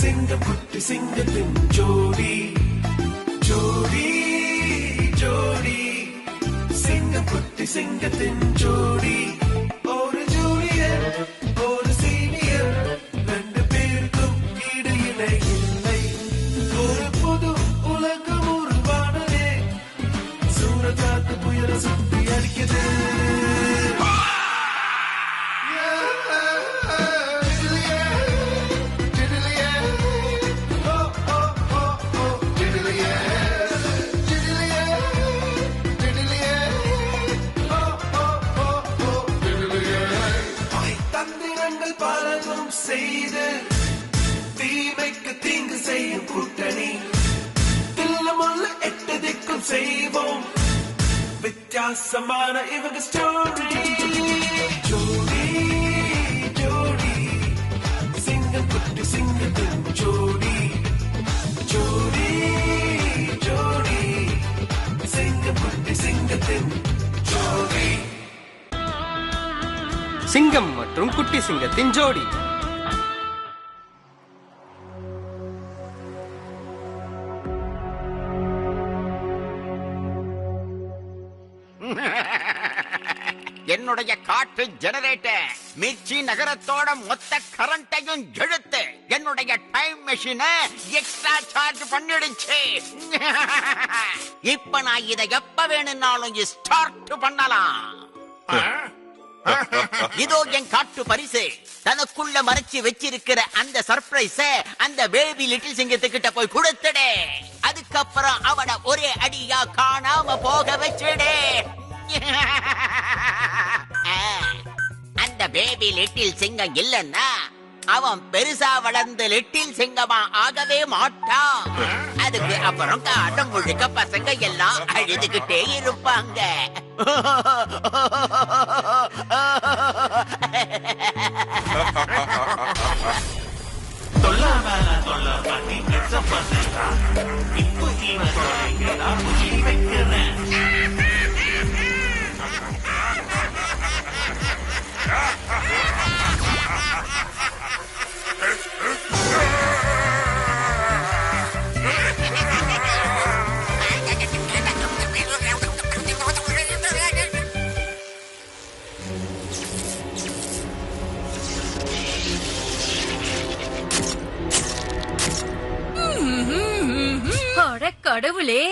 சிங்கம் குட்டி சிங்கத்தின் ஜோடி ஜோடி ஜோடி சிங்கம் குட்டி சிங்கத்தின் ஜோடி ஒரு ஜூனியர் ஒரு சீனியர் ரெண்டு பேருக்கும் இடையிலே இல்லை ஒரு புது உலகம் உருவானதே சூரஜாத்து புயல சுத்தி அடிக்குது செய்து தீமைக்கு தீங்கு செய்யும் கூட்டணி தில்லமுள்ள எட்டு திக்கும் செய்வோம் வித்தியாசமான இவங்க ஸ்டோரி ஜோடி ஜோடி சிங்கம் குட்டி சிங்கத்தின் ஜோடி ஜோடி ஜோடி சிங்கம் குட்டி சிங்கத்தின் ஜோடி சிங்கம் மற்றும் குட்டி சிங்கத்தின் ஜோடி. என்னுடைய காற்று ஜெனரேட்டர் மிர்ச்சி நகரத்தோட மொத்த கரண்டையும் இழுத்து என்னுடைய டைம் மெஷினை எக்ஸ்ட்ரா சார்ஜ் பண்ணிடுச்சு. இப்ப நான் இதை எப்ப வேணும்னாலும் ஸ்டார்ட் பண்ணலாம். இதோ என் காட்டு பரிசு. தனக்குள்ள மறைச்சு வச்சிருக்கிற அந்த சர்ப்ரைஸ அந்த பேபி லிட்டில் சிங்கத்துக்கிட்ட போய் கொடுத்துடு. அதுக்கப்புறம் அவனை ஒரே அடியா காணாம போக வச்சுடு. அந்த பேபி லிட்டில் சிங்கம் இல்லன்னா அவன் பெருசா வளர்ந்து லிட்டில் சிங்கமா ஆகவே மாட்டான். அதுக்கு அப்புறம் காட்டம் முழுக்க பசங்க எல்லாம் அழுதுகிட்டே இருப்பாங்க. கடவுளே,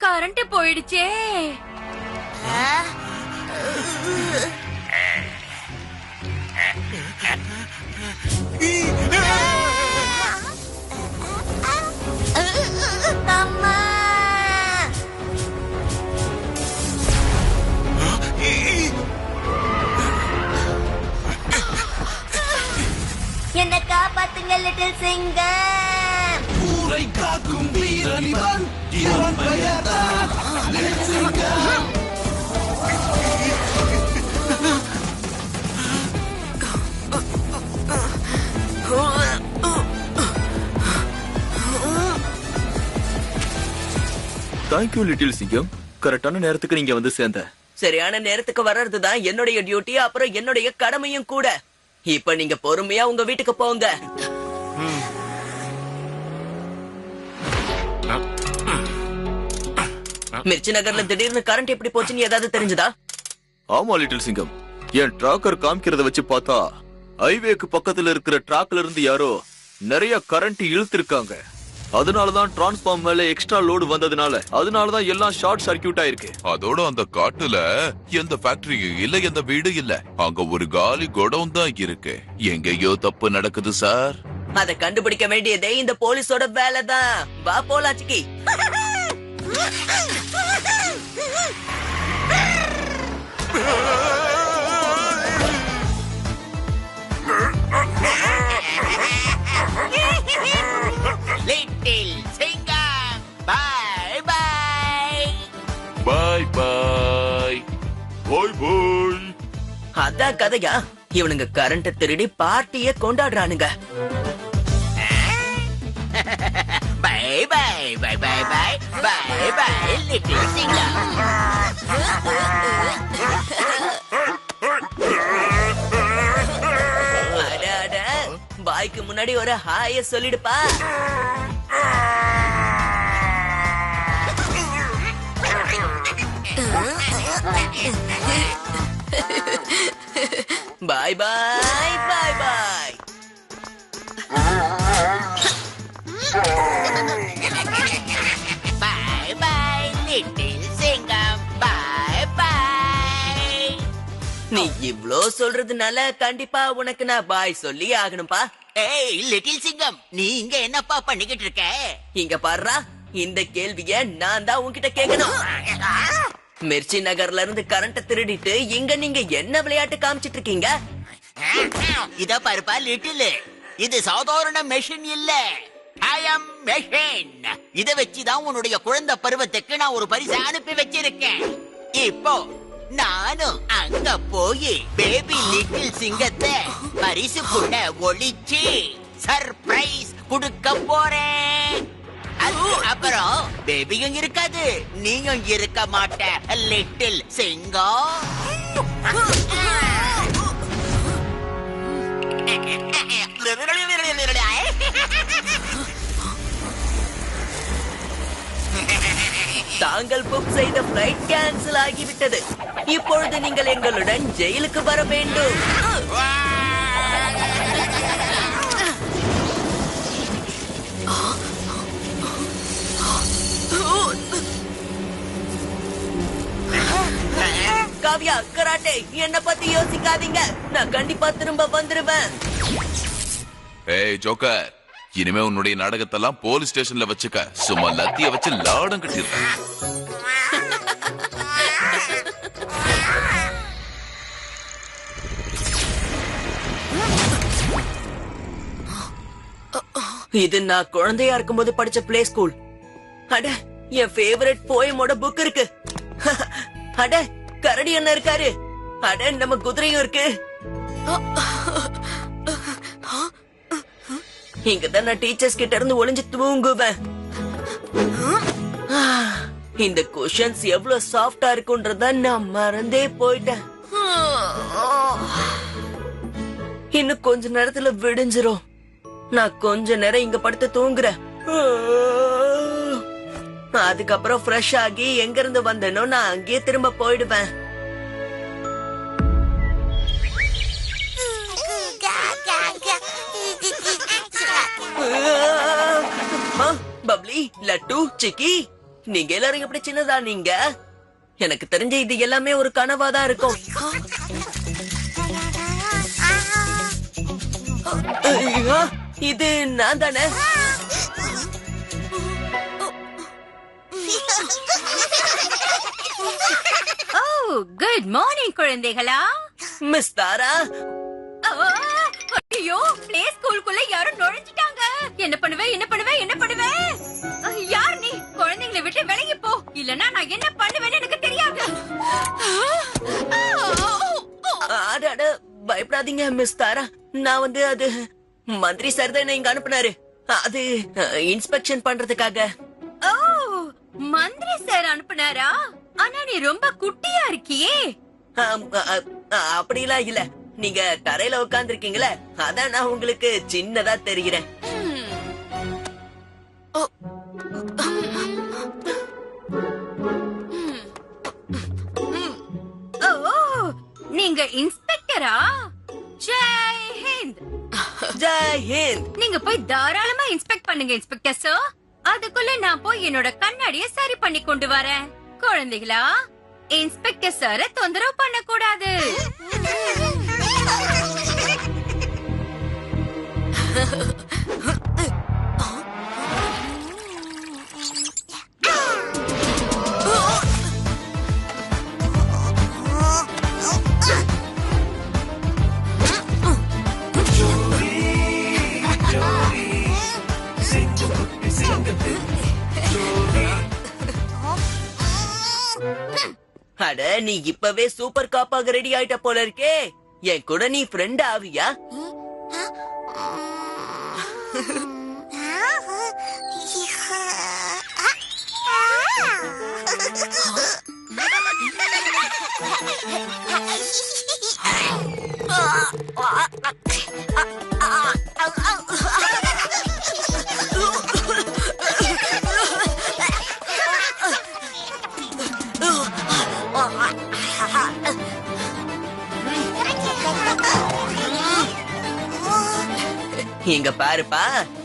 கரண்ட் போயிடுச்சே. என்ன காப்பாத்துங்க லிட்டில் சிங்கம். ஊரை காக்கும் வீரனிவன் இவன் பெயர்தான் லிட்டில் சிங்கம். தேங்க்யூ லிட்டில் சிங்கம். கரெக்டான நேரத்துக்கு நீங்க வந்து சேர்ந்த. சரியான நேரத்துக்கு வர்றதுதான் என்னுடைய டியூட்டி, அப்புறம் என்னுடைய கடமையும் கூட. இப்ப நீங்க பொறுமையா உங்க வீட்டுக்கு போங்க. மிர்ச்சி நகர்ல திடீர்னு கரண்ட் எப்படி போச்சுன்னு ஏதாவது தெரிஞ்சதா? ஆமா லிட்டில் சிங்கம், என் டிராக்கர் காமிக்கிறத வச்சு பார்த்தா ஹைவேக்கு பக்கத்துல இருக்கிற டிராக்ல இருந்து யாரோ நிறைய கரண்ட் இழுத்திருக்காங்க. அதனாலதான் டிரான்ஸ்பார்ம் மேல எக்ஸ்ட்ரா லோடு வந்ததுனால அதனாலதான் எல்லாம் ஷார்ட் சர்க்கியூட் ஆயிருக்கு. அதோட அந்த காட்டுல எந்த ஃபேக்டரியும் இல்ல, எந்த வீடு இல்ல. அங்க ஒரு காலி குடோன் தான் இருக்கு. எங்கேயோ தப்பு நடக்குது சார். அதை கண்டுபிடிக்க வேண்டியதே இந்த போலீஸோட வேலைதான். வா போலாச்சிக்கி. Little Singam bye bye boy boy boy boy. அதான் கதையா? இவனுங்க கரண்ட் திருடி பார்ட்டிய கொண்டாடுறானுங்க. Bye bye bye bye bye bye bye little Singam. பாய்க்கு முன்னாடி முன்னாடி ஒரு ஹாய சொல்லிடுப்பா. பாய் பாய் பாய் பாய். பாய் பாய் லிட்டில் சிங்கம், பாய் பாய். நீ இவ்ளோ சொல்றதுனால கண்டிப்பா உனக்கு நான் பாய் சொல்லி ஆகணும்பா. ஏய் லிட்டில் சிங்கம், நீ இங்க என்னப்பா பண்ணிக்கிட்டு இருக்க? இங்க பாருடா, இந்த கேள்விய நான் தான் உன்கிட்ட கேட்கணும். மிர்ச்சி நகர்ல இருந்து கரண்ட் திருடிட்டு இங்க நீங்க என்ன விளையாட்டு காமிச்சிட்டு இருக்கீங்க? இத பாருப்பா லிட்டில், இது சாதாரண மெஷின் இல்ல, டைம் மெஷின். இத வச்சுதான் உன்னுடைய குழந்தை பருவத்துக்கு நான் ஒரு பரிசு அனுப்பி வச்சிருக்கேன். இப்போ நானும் அங்க போய் பேபி லிட்டில் சிங்கத்தை பரிசுக்குள்ள ஒளிச்சு சர்ப்ரைஸ் கொடுக்க போறேன். அப்புறம் பேபியும் இருக்காது, நீயும் இருக்க மாட்ட லிட்டில் சிங்கம். தாங்கள் புக் செய்த பிளைட் கேன்சல் ஆகிவிட்டது. இப்பொழுது நீங்கள் எங்களுடன் ஜெயிலுக்கு வர வேண்டும். காவ்யா, கராட்டே, என்ன பத்தி யோசிக்காதீங்க. நான் கண்டிப்பா திரும்ப வந்துருவேன். ஏய் ஜோக்கர், இனிமே உன்னுடைய நாடகத்தெல்லாம் போலீஸ் ஸ்டேஷன்ல வச்சுக்க. சும்மா லத்திய வச்சு லாடம் கட்டிடுறேன். இது நான் குழந்தையா இருக்கும்போது படிச்ச பிளே ஸ்கூல். அட, என் ஃபேவரட் போயமோட புக் இருக்கு. அட, கரடி என்ன இருக்காரு. அட, நம்ம குதிரையும் இருக்கு. இங்கதான் நான் டீச்சர்ஸ் கிட்ட இருந்து ஒளிஞ்சு தூங்குவேன். இந்த குஷன்ஸ் எவ்வளவு சாஃப்டா இருக்குன்றத நான் மறந்தே போயிட்டேன். இன்னும் கொஞ்ச நேரத்துல விடிஞ்சிரும். நான் கொஞ்ச நேரம் இங்க படுத்து தூங்குறேன். அதுக்கப்புறம் ஃப்ரெஷ் ஆகி எங்க இருந்து வந்தேனோ நான் அங்கேயே திரும்ப போயிடுவேன். பப்ளி, லட்டு, சிக்கி, நீங்க எல்லாரும் எப்படி சின்னதா நீங்க? எனக்கு தெரிஞ்ச இது எல்லாமே ஒரு கனவாதான் இருக்கும். இது நான் தானே? ஓ, குட் மார்னிங் குழந்தைகளா. மிஸ் தாரா, ஐயோ, பிளே ஸ்கூலுக்குள்ள யாரும் நுழைஞ்சிட்டாங்க. என்ன பண்ணுவே, என்ன பண்ணுவே, என்ன பண்ணுவே? யார் நீ? குழந்தைங்களை விட்டு விலகி போ, இல்லனா நான் என்ன பண்ணுவேன்னு எனக்கு தெரியாது. அட, பயப்படாதீங்க மிஸ் தாரா. நான் அது மந்திரி சார் தான் இங்க அனுப்புனாரு. அது இன்ஸ்பெக்ஷன் பண்றதுக்காக. ஓ, மந்திரி சார் அனுப்புனாரா? ஆனா நீ ரொம்ப குட்டியா இருக்கியே. அப்படிலாம் இல்ல, நீங்க தரையில உட்கார்ந்து இருக்கீங்களே, அதான் நான் உங்களுக்கு சின்னதா தெரிகிறேன். ஓ, நீங்க இன்ஸ்பெக்டரா? ஜெய் ஹிந்த். ஜெய் ஹிந்த். நீங்க போய் தாராளமா இன்ஸ்பெக்ட் பண்ணுங்க இன்ஸ்பெக்டர் சார். அதுக்குள்ள நான் போய் என்னோட கண்ணாடிய சரி பண்ணி கொண்டு வரேன். குழந்தைகளா, இன்ஸ்பெக்டர் சார தொந்தரவு பண்ண கூடாது. அட, நீ இப்பவே சூப்பர் காப்பாக ரெடி ஆயிட்ட போல இருக்கே. என் கூட நீ ஃப்ரெண்ட் ஆவியா? இங்க பாருப்பா,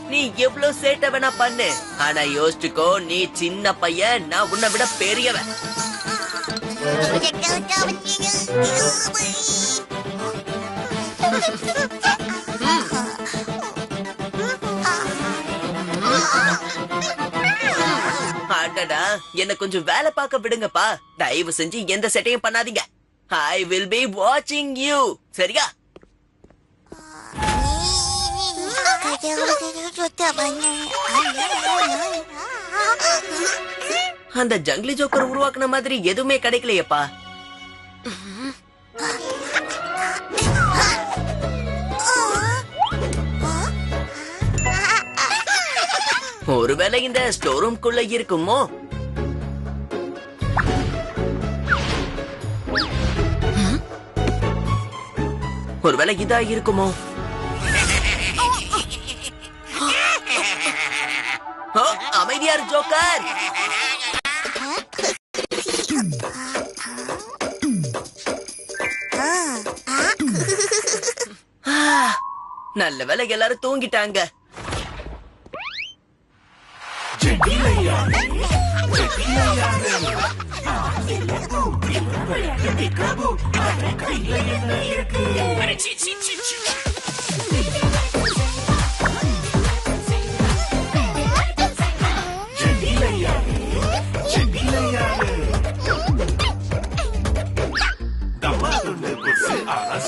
நீ எவ்வளவு சேட்டை வேணா பண்ணு, ஆனா யோசிச்சுக்கோ, நீ சின்ன பையன், நான் உன்னை விட பெரியவன். அடடா, என்ன கொஞ்சம் வேலை பார்க்க விடுங்கப்பா. தயவு செஞ்சு எந்த செட்டையும் பண்ணாதீங்க. I will be watching you. சரியா? அந்த ஜங்கிலி ஜோக்கர் உருவாக்குன மாதிரி எதுவுமே கிடைக்கலையப்பா. ஒருவேளை இந்த ஸ்டோர் ரூம்குள்ள இருக்குமோ? ஒருவேளை இதா இருக்குமோ? அமைதியார் ஜோக்கர். நல்ல வேளை எல்லாரும் தூங்கிட்டாங்க.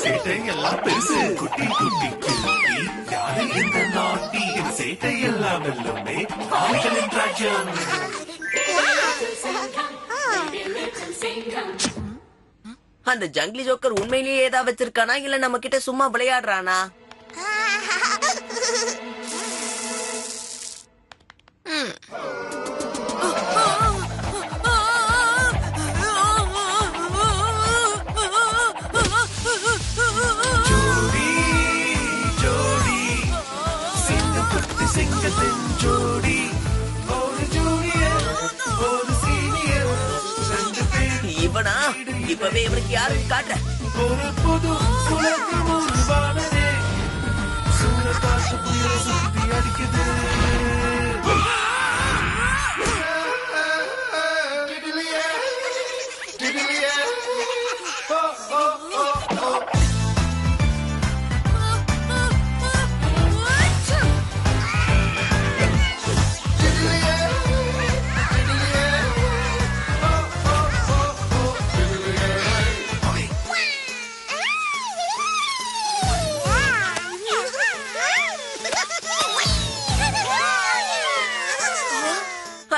சேட்டையெல்லாம் பெருசு, குட்டி குட்டி குட்டி யாரு இந்த நாட்டி, இது சேட்டையெல்லாம் வெல்லுமே ஆமைகளின் ராஜ்யம். அந்த ஜங்கிலி ஜோக்கர் உண்மையிலேயே ஏதாவது வச்சிருக்கானா, இல்ல நம்ம கிட்ட சும்மா விளையாடுறானா? இவனா? இப்பவே இவனுக்கு யாருன்னு காட்டுறேன். ஒரு புது உலகம் உருவானதே, சூரக்காற்று புயல சுத்தி அடிக்குது.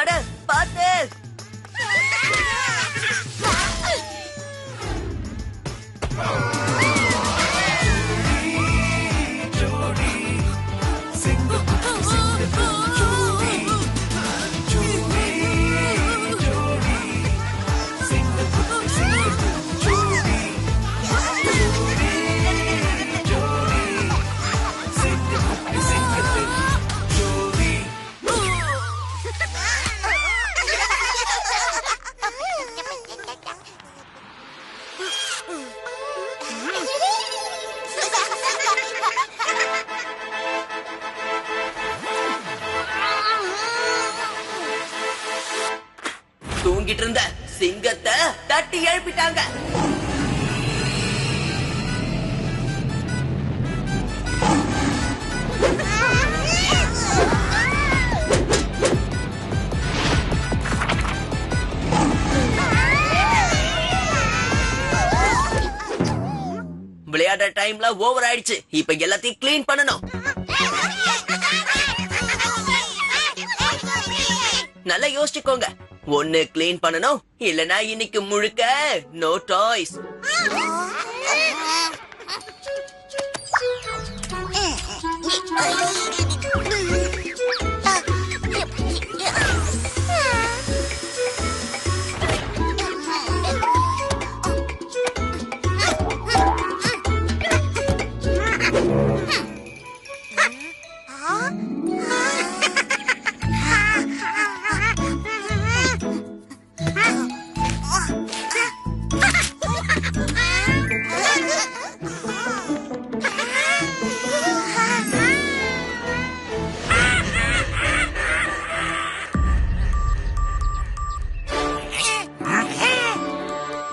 அட பாத்து. தூங்கிட்டு இருந்த சிங்கத்தை தட்டி எழுப்பிட்டாங்க. விளையாடுற டைம்ல ஓவர் ஆயிடுச்சு. இப்ப எல்லாத்தையும் கிளீன் பண்ணணும். நல்லா யோசிச்சுக்கோங்க. ஒன்னு கிளீன் பண்ணணும், இல்லனா இன்னைக்கு முழுக்க நோ டாய்ஸ்.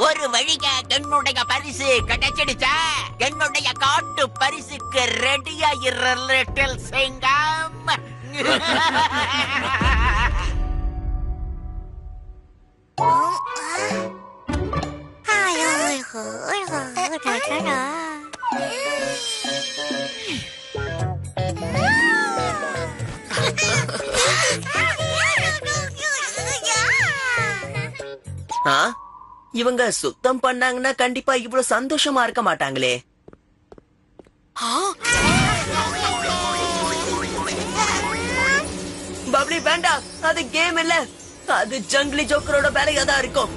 ஒரு வழியா என்னுடைய பரிசு கிடைச்சிடுச்சா? என்னுடைய காட்டு பரிசுக்கு ரெடியா இரு லிட்டில் சிங்கம். இவங்க சுத்தம் பண்ணாங்கன்னா கண்டிப்பா இவ்வளவு சந்தோஷமா இருக்க மாட்டாங்களே. பப்ளி வேண்டாம், அது கேம் இல்ல, அது ஜங்கிலி ஜோக்கரோட வேலையா தான் இருக்கும்.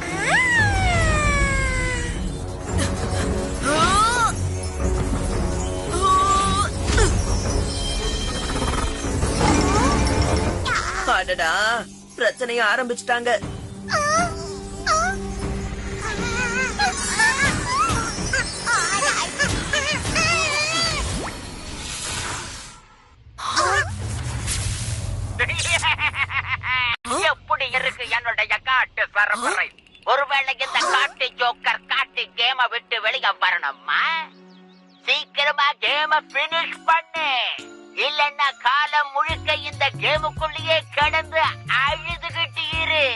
அடடா, பிரச்சனைய ஆரம்பிச்சிட்டாங்க. எப்படி இருக்கு என்னுடைய காட்டு சரப்பறை? ஒருவேளை இந்த காட்டு ஜோக்கர் காட்டு கேம விட்டு வெளியே வரணுமா? சீக்கிரமா கேம பினிஷ் பண்ணு, இல்லன்னா காலம் முழுக்க இந்த கேமுக்குள்ளேயே கிடந்து அழுதுகிட்டு இரு.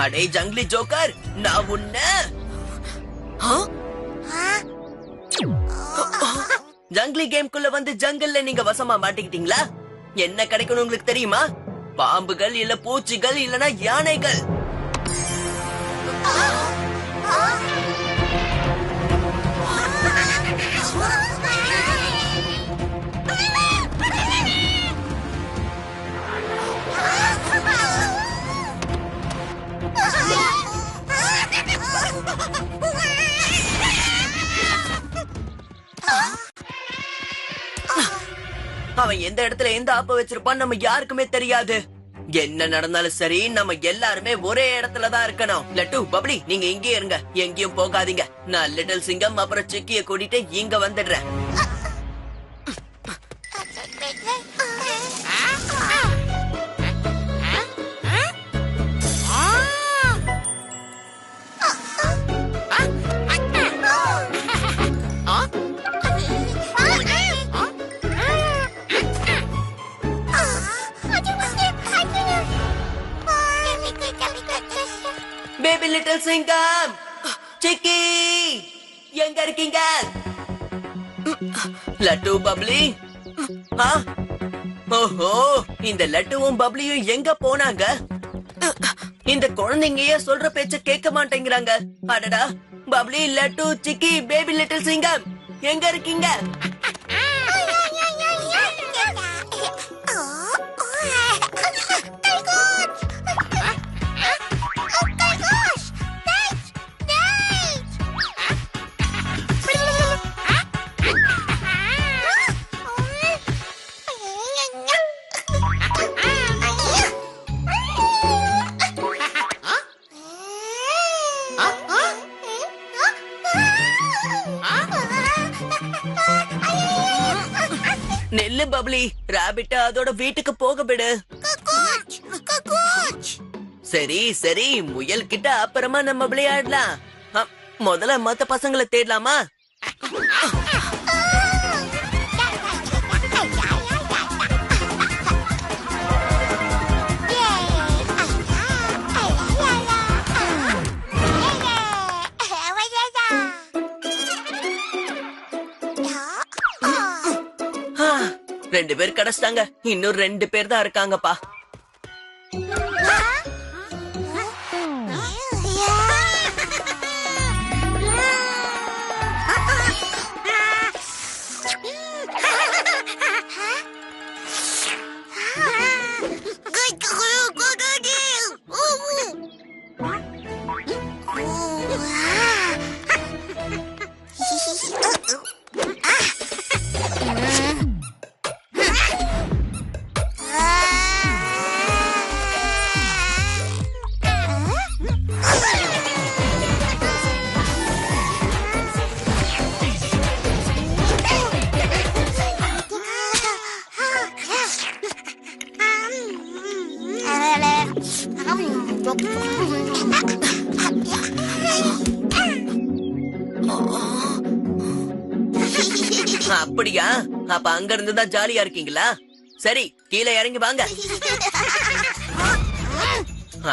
அடே ஜங்கிலி ஜோக்கர், நான் உன்ன ஜங்கிலி கேம்குள்ள வந்து ஜங்கல்ல நீங்க வசமா மாட்டிக்கிட்டீங்களா? என்ன கிடைக்கணும் உங்களுக்கு தெரியுமா? பாம்புகள் இல்ல பூச்சிகள் இல்லனா யானைகள். அவன் எந்த இடத்துல எந்த ஆப்ப வச்சிருப்பான் நம்ம யாருக்குமே தெரியாது. என்ன நடந்தாலும் சரி, நம்ம எல்லாருமே ஒரே இடத்துல தான் இருக்கணும். லட்டு, பப்ளி, நீங்க இங்கே இருங்க, எங்கேயும் போகாதீங்க. நான் லிட்டில் சிங்கம் அப்புறம் சிக்கிய கூட்டிட்டு இங்க வந்துடுறேன். பேபி லிட்டில் சிங்கம், சிக்கி, எங்க இருக்கீங்க? லட்டு, பப்ளி. ஓஹோ, இந்த லட்டுவும் பப்ளியும் எங்க போனாங்க? இந்த குழந்தைங்க சொல்ற பேச்ச கேட்க மாட்டேங்கிறாங்க. அடடா, பப்ளி, லட்டு, சிக்கி, பேபி லிட்டில் சிங்கம், எங்க இருக்கீங்க? நெல்லு பப்ளி, ராபிட்ட அதோட வீட்டுக்கு போக விடு. சரி சரி, முயல் கிட்ட அப்புறமா நம்ம விளையாடலாம். முதல்ல மத்த பசங்களை தேடலாமா? ரெண்டு பேர் கிடைச்சிட்டாங்க, இன்னும் 2 பேர் தான் இருக்காங்கப்பா. அப்படியா? அப்ப அங்க இருந்துதான் ஜாலியா இருக்கீங்களா? சரி, கீழே இறங்கி வாங்க.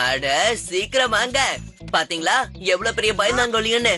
அட சீக்கிரம் வாங்க. பாத்தீங்களா எவ்வளவு பெரிய பயந்தாங்கொழின்னு?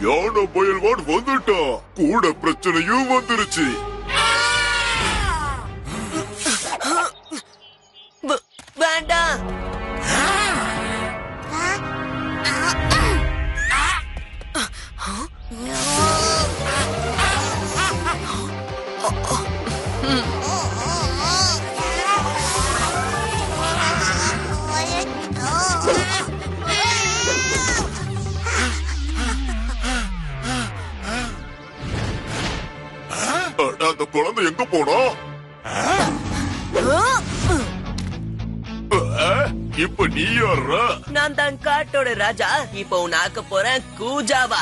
யானை பயல்வான் வந்துட்டான். கூட பிரச்சனையும் வந்துருச்சு. வேண்டாம். அந்த குழந்தை எங்க போனா? இப்ப நீ யாரா? நான் தான் காட்டோட ராஜா. இப்போ உன் ஆக்க போறேன் கூஜாவா.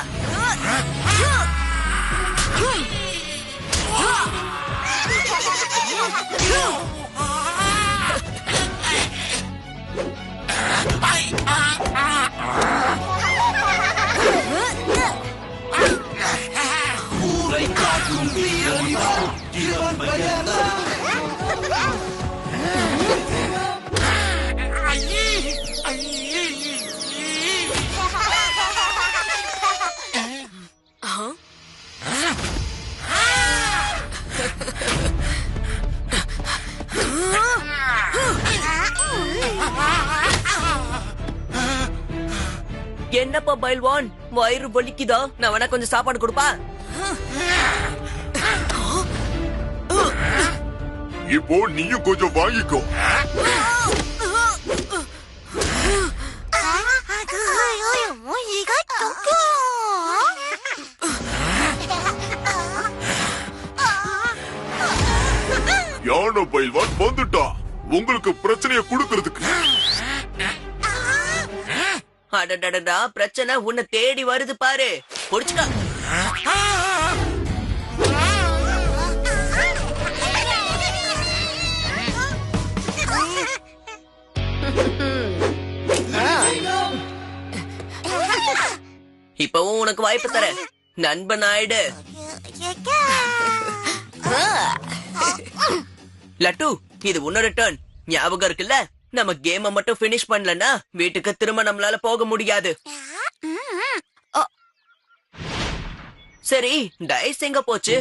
என்னப்பா பைல்வான், வயிறு வலிக்குதா? நான் வேணா கொஞ்சம் சாப்பாடு கொடுப்பா? இப்போ நீயும் கொஞ்சம் வாங்கிக்கோ. யானை பயில்வான் வந்துட்டான் உங்களுக்கு பிரச்சனையை கொடுக்கறதுக்கு. அடடடா, பிரச்சனை உன்னை தேடி வருது பாரு. புடிச்சுக்கா. இப்பவும் உனக்கு வாய்ப்பு தர. நண்பன் ஆயிடு. லட்டு, இது உன்னோட டர்ன். ஞாபகம் இருக்குல்ல? நம்ம கேம மட்டும் பினிஷ் பண்ணலன்னா வீட்டுக்கு திரும்ப நம்மளால போக முடியாது. சரி, டைஸ் எங்க போச்சு?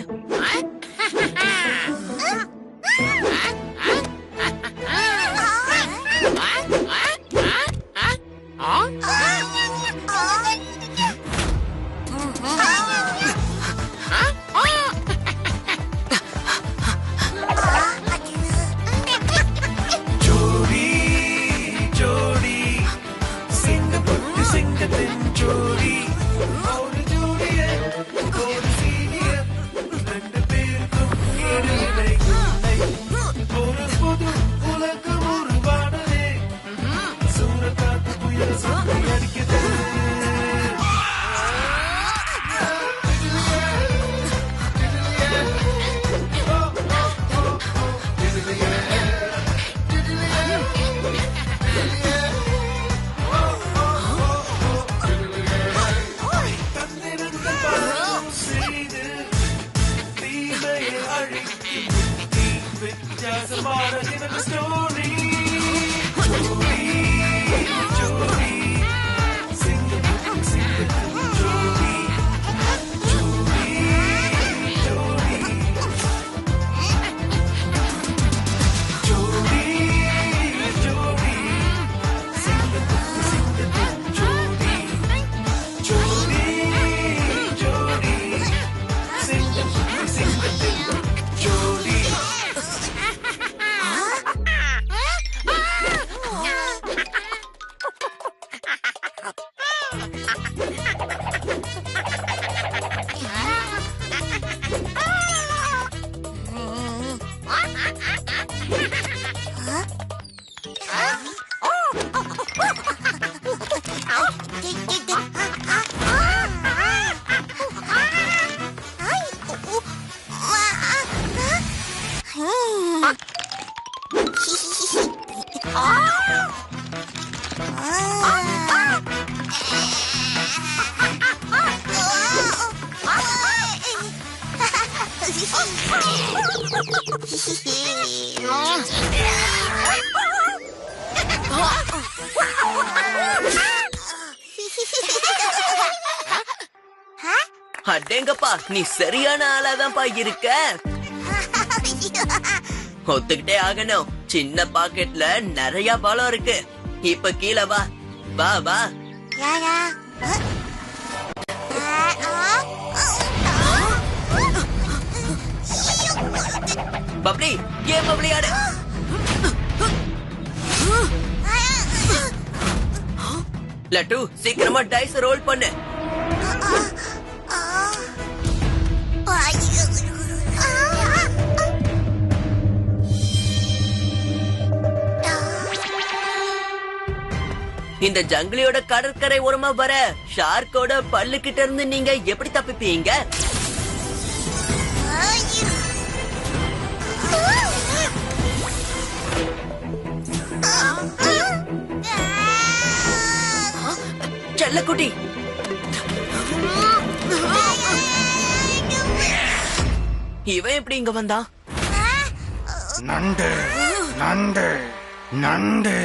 உலகம் உருவானதே சூரக்காத்து புயல் அடேங்கப்பா, நீ சரியான ஆளாதான்ப்பா இருக்க. ஒத்துக்கிட்டே ஆகணும். சின்ன பாக்கெட்ல நிறைய பலம் இருக்கு. இப்ப கீழே வா வா வா. பப்ளி, ஏன் பப்ளி ஆடு? லட்டு, சீக்கிரமா டைஸ் ரோல் பண்ணு. இந்த ஜங்கிலியோட கடற்கரை ஓரமா வர ஷார்க்கோட பல்லு கிட்ட இருந்து நீங்க எப்படி தப்பிப்பீங்க? செல்லக்குட்டி, இவன் எப்படி இங்க வந்தான்? நண்டு நண்டு நண்டு.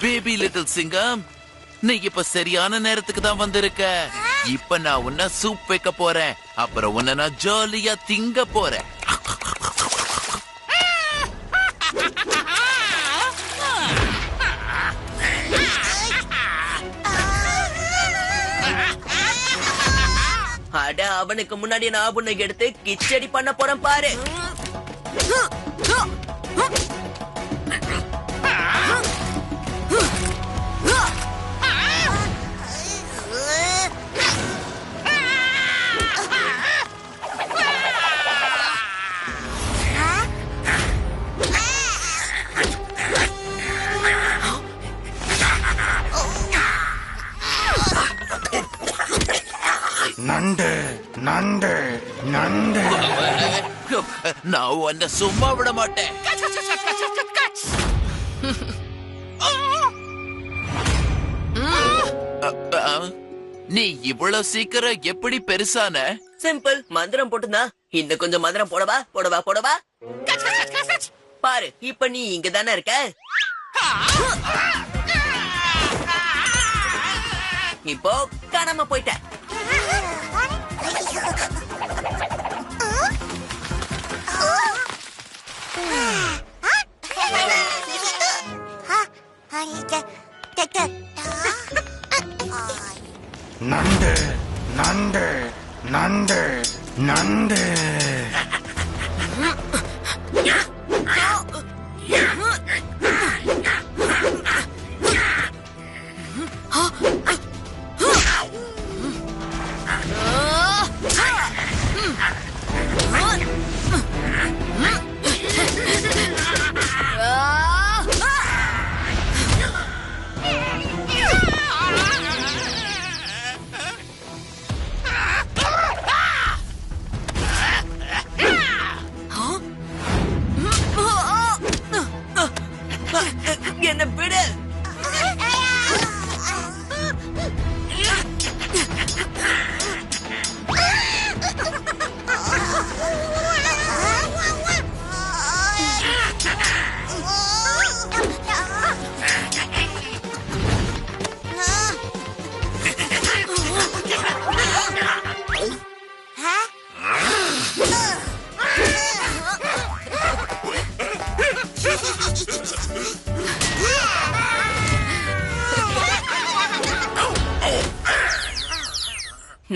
பேபி லிட்டில் சிங்கம், நீ இப்ப சரியான நேரத்துக்கு தான் வந்திருக்க. இப்ப நான் உன்னை சூப் வைக்க போறேன். அப்புறம் உன்னை நான் ஜாலியா திங்க போறேன். அட, அவனுக்கு முன்னாடி நான் உன்னை எடுத்து கிச்சடி பண்ண போறேன் பாரு. நண்டு நண்டு நண்டு. நான் உன்னை சும்மா விட மாட்டேன். நீ இவ்வளவு சீக்கிரம் எப்படி பெருசான? சிம்பிள், மந்திரம் போட்டுனா. இன்னும் கொஞ்சம் மந்திரம் போடவா போடவா போடவா. பாரு, இப்ப நீ இங்க தானே இருக்க. இப்போ காணாம போயிட்ட. நண்டு நண்டு நண்டு நண்டு.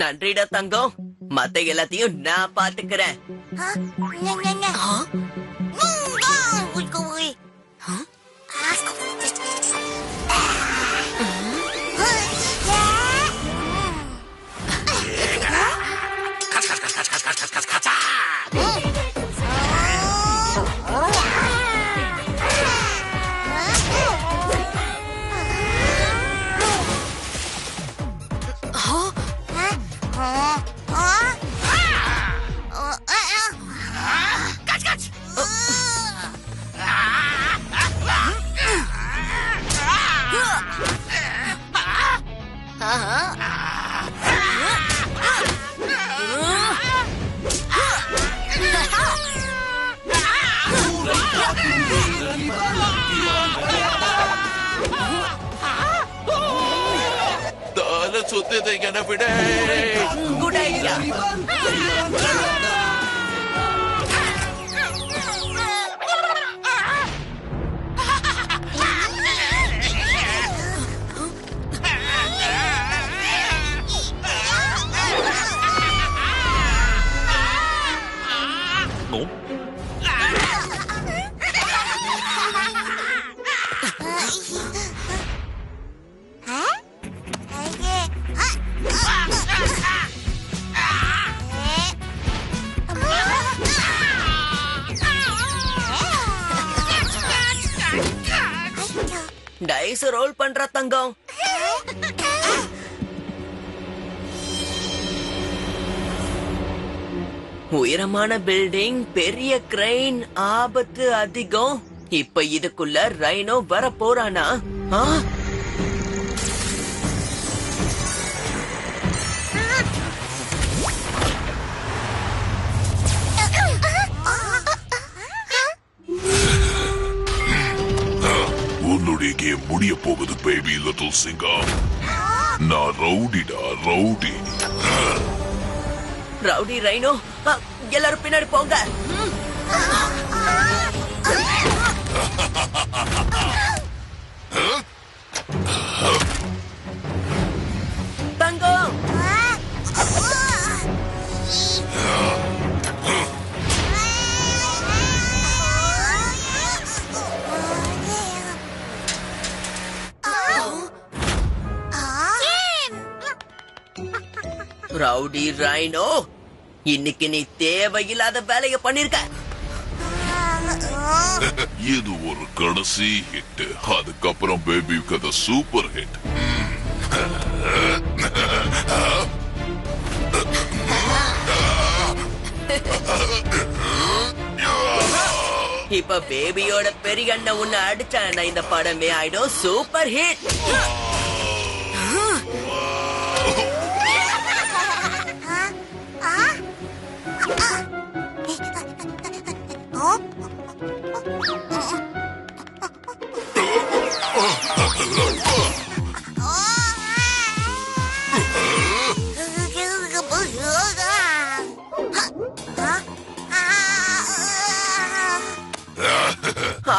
நன்றிடா தங்கம். மத்த எல்லாத்தையும் நான் பாத்துக்கிறேன். தலை சுத்துது என்ன விட. Good idea. டைஸ் ரோல் பண்ற தங்கம். உயரமான பில்டிங், பெரிய கிரெயின், ஆபத்து அதிகம். இப்ப இதுக்குள்ள ரைனோ வர போறானா? உன்னுடைய கேம் முடிய போகுது பேபி லிட்டில் சிங்கம். நான் ரவுடிடா, ரவுடி. ரவுடி ரைனோ, எல்லாரும் பின்னாடி போங்க. தங்கம், ரவுடி ரைனோ, இன்னைக்கு நீ தேவையில்லாத வேலைய பண்ணிருக்க. இது ஒரு கடைசி ஹிட். அதுக்கப்புறம் பேபிக்கு அது சூப்பர் ஹிட். இப்ப பேபியோட பெரிய அண்ணன் உன்னை அடிச்சான இந்த படமே ஆயிடும் சூப்பர் ஹிட்.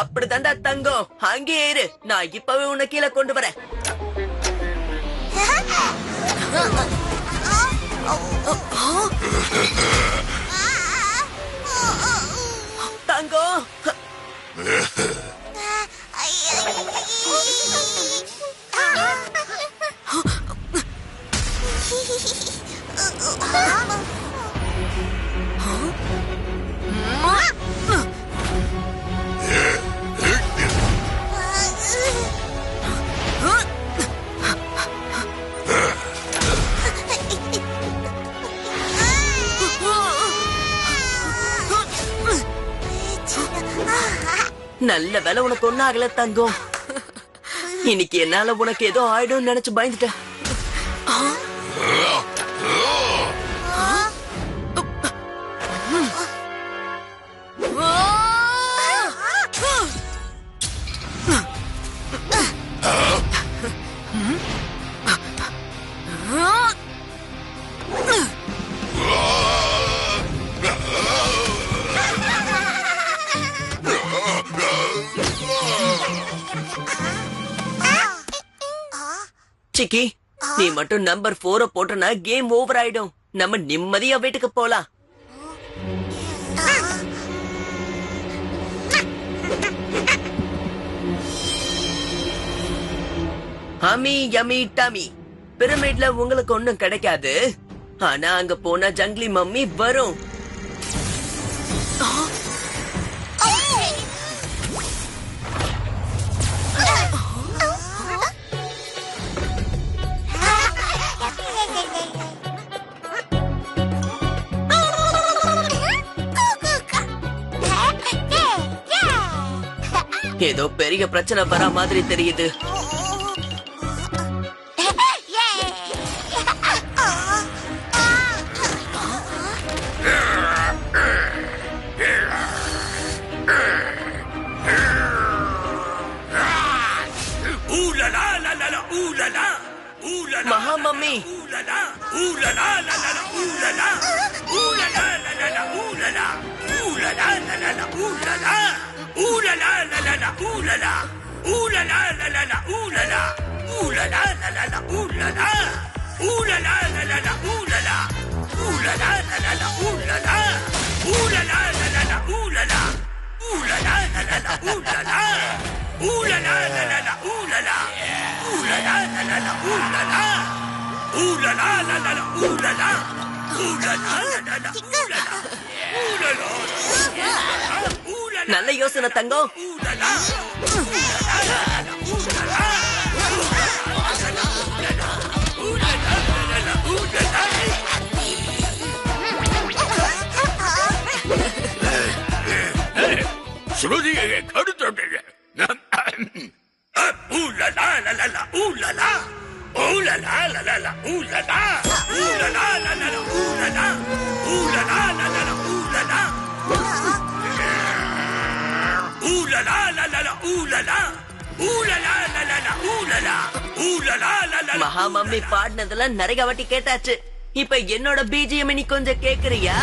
அப்படிதான்டா தங்கம், அங்கே இரு. நான் இப்பவே உன்னை கீழே கொண்டு வரேன். தங்கம், நல்ல வேலை உனக்கு ஒன்னும் ஆகல தங்கம். இன்னைக்கு என்னால உனக்கு ஏதோ ஆயிடும் நினைச்சு பயந்துட்டேன். சிக்கி, நீ மட்டும் நம்பர் 4 போட்டனா கேம் ஓவர் ஆயிடும். நம்ம நிம்மதியா வீட்டுக்கு போலாம். ஹமி யமி டமி. பிரமிட்ல உங்களுக்கு ஒண்ணும் கிடைக்காது. ஆனா அங்க போனா ஜங்லி மம்மி வரும். ஏதோ பெரிய பிரச்சனை வரா மாதிரி தெரியுது. மகா மம்மி, நல்ல யோசனை தங்கம். ஸ்ருதியை கடுத்தொட்டீங்க. மகா மம்மி பாடினதுல நிறைய வாட்டி கேட்டாச்சு. இப்ப என்னோட பிஜிஎம் நீ கொஞ்சம் கேக்குறியா?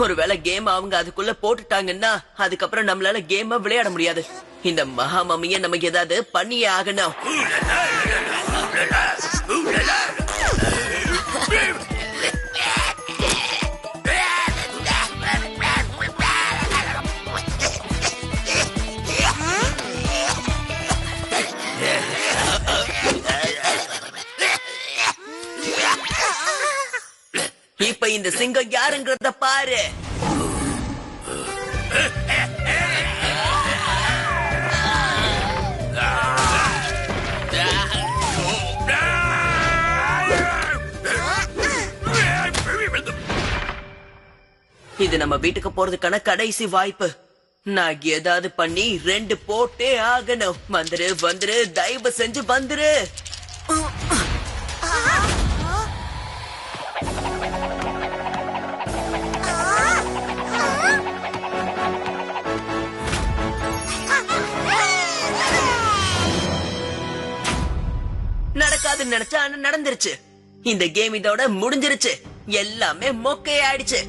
ஒருவேளை கேம் அவங்க அதுக்குள்ள போட்டுட்டாங்கன்னா அதுக்கப்புறம் நம்மளால கேம் விளையாட முடியாது. இந்த மகா மம்மிய நமக்கு ஏதாவது பண்ணியே ஆகணும். இப்ப இந்த சிங்கம் யாருங்கிறத பாரு. இது நம்ம வீட்டுக்கு போறதுக்கான கடைசி வாய்ப்பு. நான் ஏதாவது பண்ணி 2 போட்டே ஆகணும். வந்துரு வந்துரு, தயவு செஞ்சு வந்துரு. நடக்காதுன்னு நினைச்சா ஆனா நடந்துருச்சு. இந்த கேம் இதோட முடிஞ்சிருச்சு. எல்லாமே மொக்கையாயிடுச்சு.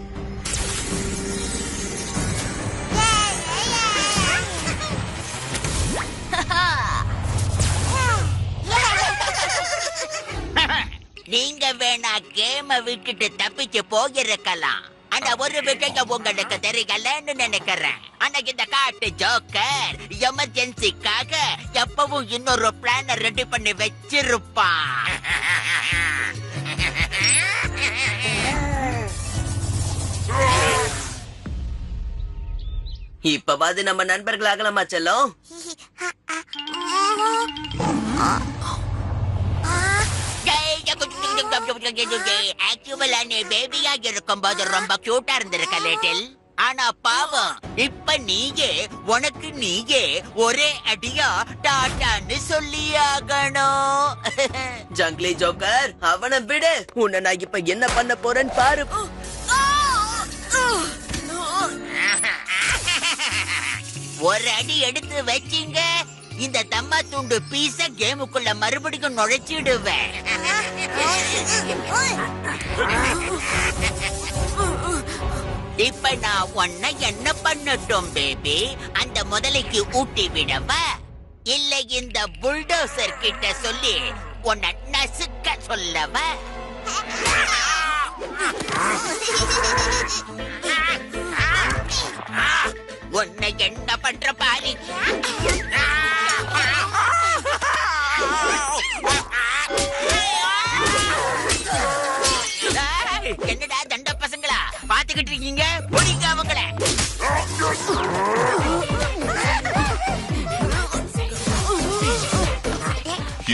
நீங்க வேணா கேம விட்டுட்டு தப்பிச்சு போயிருக்கலாம். ஆனா ஒரு விஷயம் உங்களுக்கு தெரியலன்னு நினைக்கிறேன். ஆனா இந்த காட்டு ஜோக்கர் எமர்ஜென்சிக்காக எப்பவும் இன்னொரு பிளான ரெடி பண்ணி வச்சிருப்பான். இப்பவாது நம்ம நண்பர்கள் ஆகலாமா செல்லம்? ஆக்சுவலா நீ பேபியா இருக்கும்போது ரொம்ப கியூட்டா இருந்திருக்க லிட்டில். ஆனா பாவம் இப்ப நீயே உனக்கு நீயே ஒரே அடியா டாட்டான்னு சொல்லியாகணும். ஜங்லி ஜோக்கர் அவனை விடு. உன்னை நான் இப்ப என்ன பண்ண போறேன்னு பாரு. ஒரு அடி எடுத்து வச்சீங்க, இந்த தம்மா துண்டு பீஸ கேமுக்குள்ள மறுபடியும் நுழைச்சிடுவேன். இப்ப நான் உன்னை என்ன பண்ணட்டும் பேபி? அந்த முதலைக்கு ஊட்டி விடவா, இல்ல இந்த புல்டோசர் கிட்ட சொல்லி உன்னை நசுக்க சொல்லவா? உன்னை என்ன பண்ற பாரு. என்னடா தண்ட பசங்களா பாத்துக்கிட்டு இருக்கீங்க? பிடிங்க அவங்கள.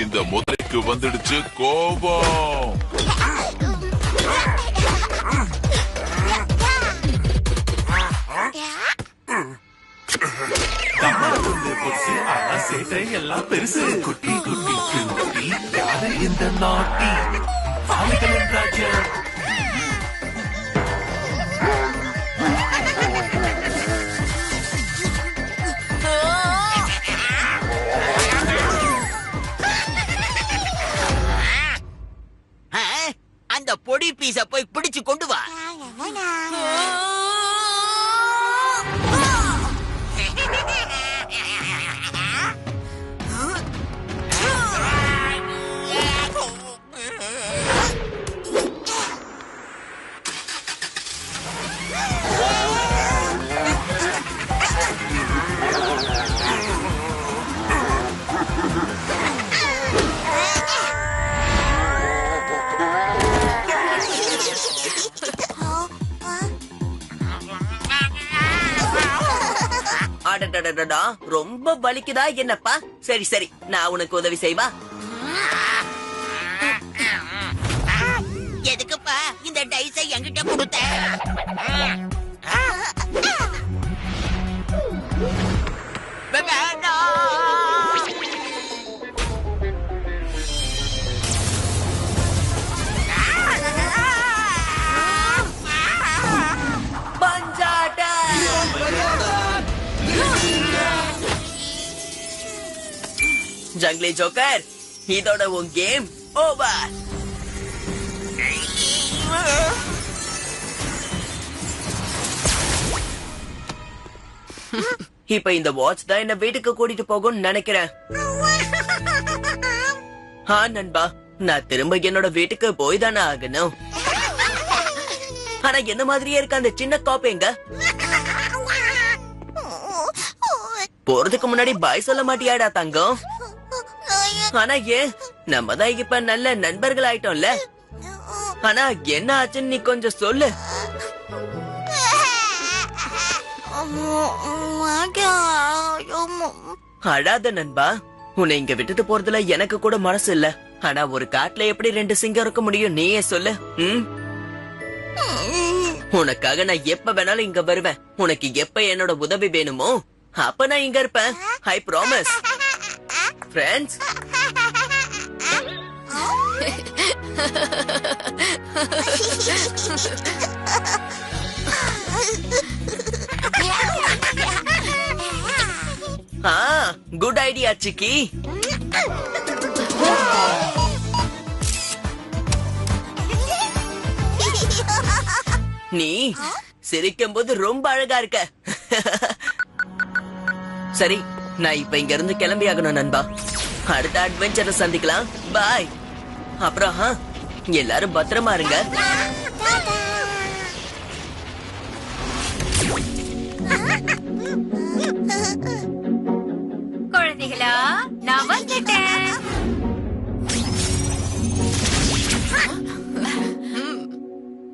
இந்த முதலைக்கு வந்துடுச்சு கோபம். தம்மா துண்டு பொசு, ஆனா சேட்டை எல்லாம் பெருசு. குட்டி குட்டி குட்டி யாரு இந்த நாட்டி? ஆமைகளின் ராஜா. அந்த பொடி பீஸ போய் பிடிச்சு கொண்டு வா. அடடடடா, ரொம்ப வலிக்குதா என்னப்பா? சரி சரி, நான் உனக்கு உதவி செய்வா. எதுக்குப்பா இந்த டைஸை என்கிட்ட கொடுத்த? ஜங்லி ஜோக்கர், இதோட உன் கேம் ஓவர். இப்ப இந்த வாட்ச் தான் என்ன வீட்டுக்கு கூட்டிட்டு போகும்னு நினைக்கிறேன். நண்பா, நான் திரும்ப என்னோட வீட்டுக்கு போய் தானே ஆகணும். ஆனா என்ன மாதிரியே இருக்க அந்த சின்ன காப் எங்க? போறதுக்கு முன்னாடி பாய் சொல்ல மாட்டியாடா தங்கம்? ஆனா ஏன், நம்ம தான் இப்ப நல்ல நண்பர்கள் ஆயிட்டோம்ல. ஆனா என்ன ஆச்சுன்னு நீ கொஞ்சம் சொல்லு. அழாத நண்பா, உன்னை இங்க விட்டுட்டு போறதுல எனக்கு கூட மனசு இல்ல. ஆனா ஒரு காட்டுல எப்படி 2 சிங்கம் இருக்க முடியும், நீயே சொல்லு. உனக்காக நான் எப்ப வேணாலும் இங்க வருவேன். உனக்கு எப்ப என்னோட உதவி வேணுமோ அப்ப நான் இங்க இருப்பேன். I promise. Friends, good idea சிக்கி. நீ சிரிக்கும் போது ரொம்ப அழகா இருக்க. சரி, நான் இப்ப இங்க இருந்து கிளம்பி ஆகணும் நண்பா. அடுத்த அட்வென்ச்சரை சந்திக்கலாம். பாய். அப்புறம் எல்லாரும் பத்திரமா இருங்க. குழந்தைகளா, நான் வந்துட்டேன்.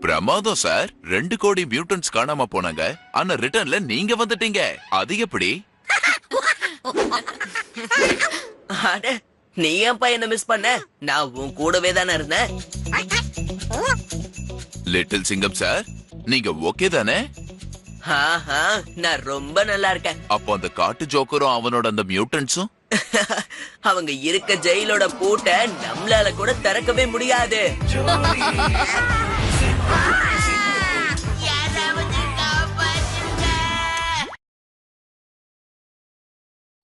பிரமாதம் சார். 2 கோடி மியூட்டன்ஸ் காணாம போனாங்க. ஆனா ரிட்டர்ன்ல நீங்க வந்துட்டீங்க. அது எப்படி? நீ ஏன்பா என்ன மிஸ் பண்ண? நான் உன் கூடவே தானே இருந்தேன். லிட்டில் சிங்கம் சார், நீங்க ஓகே தானே? ஆஹா, நான் ரொம்ப நல்லா இருக்கேன். அப்போ அந்த காட்டு ஜோக்கரும் அவனோட அந்த மியூட்டன்ஸும் அவங்க இருக்க ஜெயிலோட பூட்டை நம்மளால கூட திறக்கவே முடியாது. ஜோலி